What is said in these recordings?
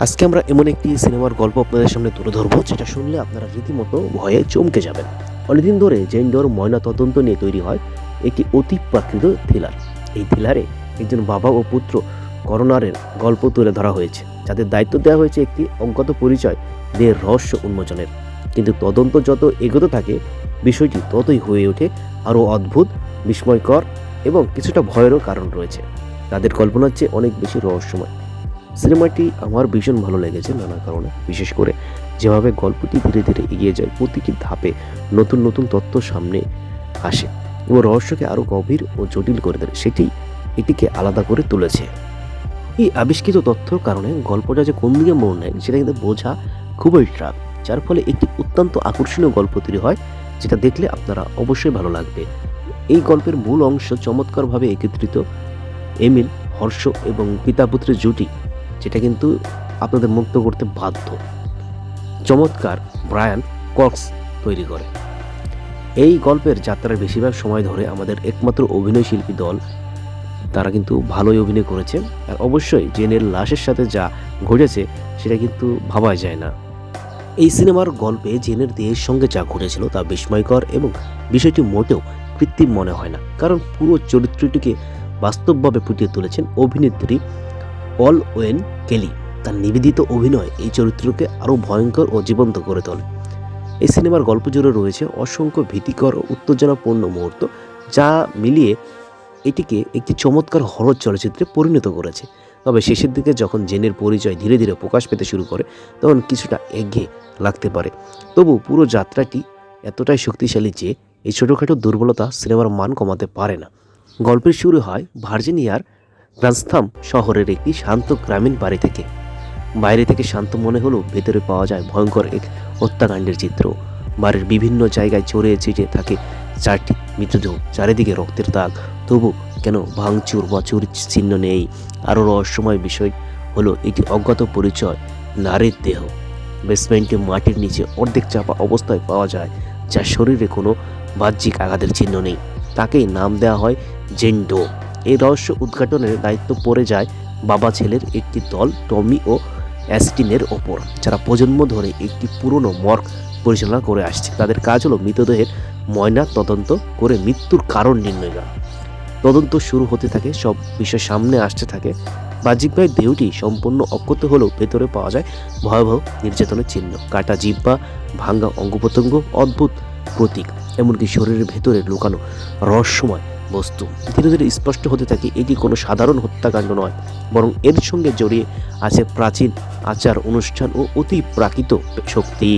আজকে আমরা এমন একটি সিনেমার গল্প আপনাদের সামনে তুলে ধরবো, যেটা শুনলে আপনারা রীতিমতো ভয়ে চমকে যাবেন। অনেকদিন ধরে জেন্ডর ময়না তদন্ত নিয়ে তৈরি হয় একটি অতি প্রাকৃত থ্রিলার। এই থ্রিলারে একজন বাবা ও পুত্র করোনারের গল্প তুলে ধরা হয়েছে, যাদের দায়িত্ব দেওয়া হয়েছে একটি অজ্ঞাত পরিচয় দিয়ে রহস্য উন্মোচনের। কিন্তু তদন্ত যত এগোতে থাকে, বিষয়টি ততই হয়ে ওঠে আরও অদ্ভুত, বিস্ময়কর এবং কিছুটা ভয়েরও কারণ রয়েছে। তাদের কল্পনার চেয়ে অনেক বেশি রহস্যময়। সিনেমাটি আমার ভীষণ ভালো লেগেছে নানা কারণে, বিশেষ করে যেভাবে গল্পটি ধীরে ধীরে এগিয়ে যায়, প্রতিটি ধাপে নতুন নতুন তথ্য সামনে আসে এবং রহস্যকে আরও গভীর ও জটিল করে দেয়, সেটি এটিকে আলাদা করে তুলেছে। এই আবিষ্কৃত তথ্যর কারণে গল্পটা যে কোন দিকে মোড় নেয় সেটা কিন্তু বোঝা খুবই টাফ, যার ফলে একটি অত্যন্ত আকর্ষণীয় গল্প তৈরি হয়, যেটা দেখলে আপনারা অবশ্যই ভালো লাগবে। এই গল্পের মূল অংশ চমৎকারভাবে একত্রিত এমিল, হর্ষ এবং পিতা পুত্রের জুটি, যেটা কিন্তু আপনাদের মুগ্ধ করতে বাধ্য। চমৎকার ব্রায়ান কক্স তৈরি করে। এই গল্পের যাত্রার বেশিরভাগ সময় ধরে আমাদের একমাত্র অভিনয় শিল্পী দল, তারা কিন্তু ভালোই অভিনয় করেছে। আর অবশ্যই জেনের লাশের সাথে যা ঘটেছে সেটা কিন্তু ভাবা যায় না। এই সিনেমার গল্পে জেনের দেহের সঙ্গে যা ঘটেছিল তা বিস্ময়কর এবং বিষয়টি মোটেও কৃত্রিম মনে হয় না, কারণ পুরো চরিত্রটিকে বাস্তবভাবে ফুটিয়ে তুলেছেন অভিনেত্রী পল ওয়েন কেলি। তার নিবেদিত অভিনয় এই চরিত্রকে আরও ভয়ঙ্কর ও জীবন্ত করে তোলে। এই সিনেমার গল্প জুড়ে রয়েছে অসংখ্য ভীতিকর ও উত্তেজনাপূর্ণ মুহূর্ত, যা মিলিয়ে এটিকে একটি চমৎকার হরর চলচ্চিত্রে পরিণত করেছে। তবে শেষের দিকে যখন জেনের পরিচয় ধীরে ধীরে প্রকাশ পেতে শুরু করে, তখন কিছুটা একঘেয়ে লাগতে পারে। তবু পুরো যাত্রাটি এতটাই শক্তিশালী যে এই ছোটোখাটো দুর্বলতা সিনেমার মান কমাতে পারে না। গল্পের শুরু হয় ভার্জিনিয়ার গ্রান্সথাম শহরের একটি শান্ত গ্রামীণ বাড়ি থেকে। বাইরে থেকে শান্ত মনে হলেও ভেতরে পাওয়া যায় ভয়ঙ্কর এক হত্যাকাণ্ডের চিত্র। বাড়ির বিভিন্ন জায়গায় ছড়িয়ে ছিটিয়ে থাকে 4টি মৃতদেহ, চারিদিকে রক্তের দাগ। তবু কেন ভাঙচুর বা চুরির চিহ্ন নেই? আরও রহস্যময় বিষয় হলো এটি অজ্ঞাত পরিচয় নারীর দেহ বেসমেন্টে মাটির নিচে অর্ধেক চাপা অবস্থায় পাওয়া যায়, যার শরীরে কোনো বাহ্যিক আঘাতের চিহ্ন নেই। তাকেই নাম দেওয়া হয় জেন ডো। এই রহস্য উদ্ঘাটনের দায়িত্ব পড়ে যায় বাবা ছেলের একটি দল, টমি ও অ্যাস্টিনের ওপর, যারা প্রজন্ম ধরে একটি পুরনো মর্গ পরিচালনা করে আসছে। তাদের কাজ হলো মৃতদেহের ময়না তদন্ত করে মৃত্যুর কারণ নির্ণয় করা। তদন্ত শুরু হতে থাকে, সব বিষয় সামনে আসতে থাকে। বাহ্যিকভাবে দেহটি সম্পূর্ণ অক্ষত হলেও ভেতরে পাওয়া যায় ভয়াবহ নির্যাতনের চিহ্ন, কাটা জিহ্বা, ভাঙ্গা অঙ্গপ্রত্যঙ্গ, অদ্ভুত প্রতীক, এমনকি শরীরের ভেতরে লুকানো রহস্যময় বস্তু। ধীরে ধীরে স্পষ্ট হতে থাকে এটি কোনো সাধারণ হত্যাকাণ্ড নয়, বরং এর সঙ্গে জড়িয়ে আছে প্রাচীন আচার অনুষ্ঠান ও অতি প্রাকৃত শক্তি।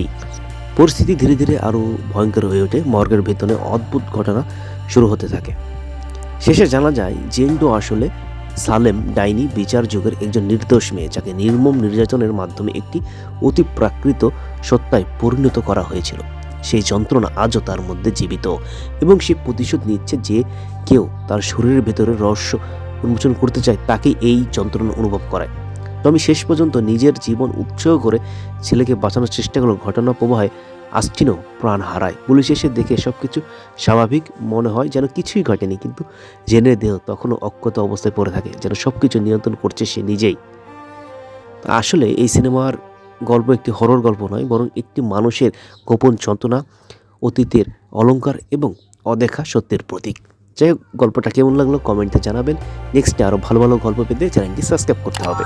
পরিস্থিতি ধীরে ধীরে আরও ভয়ঙ্কর হয়ে ওঠে। মর্গের ভেতরে অদ্ভুত ঘটনা শুরু হতে থাকে। শেষে জানা যায় জেন ডো আসলে সালেম ডাইনি বিচার যুগের একজন নির্দোষ মেয়ে, যাকে নির্মম নির্যাতনের মাধ্যমে একটি অতি প্রাকৃত সত্তায় পরিণত করা হয়েছিল। সেই যন্ত্রণা আজও তার মধ্যে জীবিত এবং সে প্রতিশোধ নিচ্ছে যে কেউ তার শরীরের ভেতরে রহস্য উন্মোচন করতে চায়, তাকে এই যন্ত্রণা অনুভব করায়। টমি শেষ পর্যন্ত নিজের জীবন উৎসর্গ করে ছেলেকে বাঁচানোর চেষ্টা করলো। ঘটনা প্রবাহে আস্টিনও প্রাণ হারায়। পুলিশ এসে দেখে সবকিছু স্বাভাবিক মনে হয়, যেন কিছুই ঘটেনি, কিন্তু জেনের দেহ তখনও অক্ষত অবস্থায় পড়ে থাকে, যেন সবকিছু নিয়ন্ত্রণ করছে সে নিজেই। আসলে এই সিনেমার গল্প একটি হরর গল্প নয়, বরং একটি মানুষের গোপন যন্ত্রণা, অতীতের অলংকার এবং অদেখা সত্যের প্রতীক। যাই হোক, গল্পটা কেমন লাগলো কমেন্টে জানাবেন। নেক্সটে আরও ভালো ভালো গল্প পেতে চ্যানেলটি সাবস্ক্রাইব করতে হবে।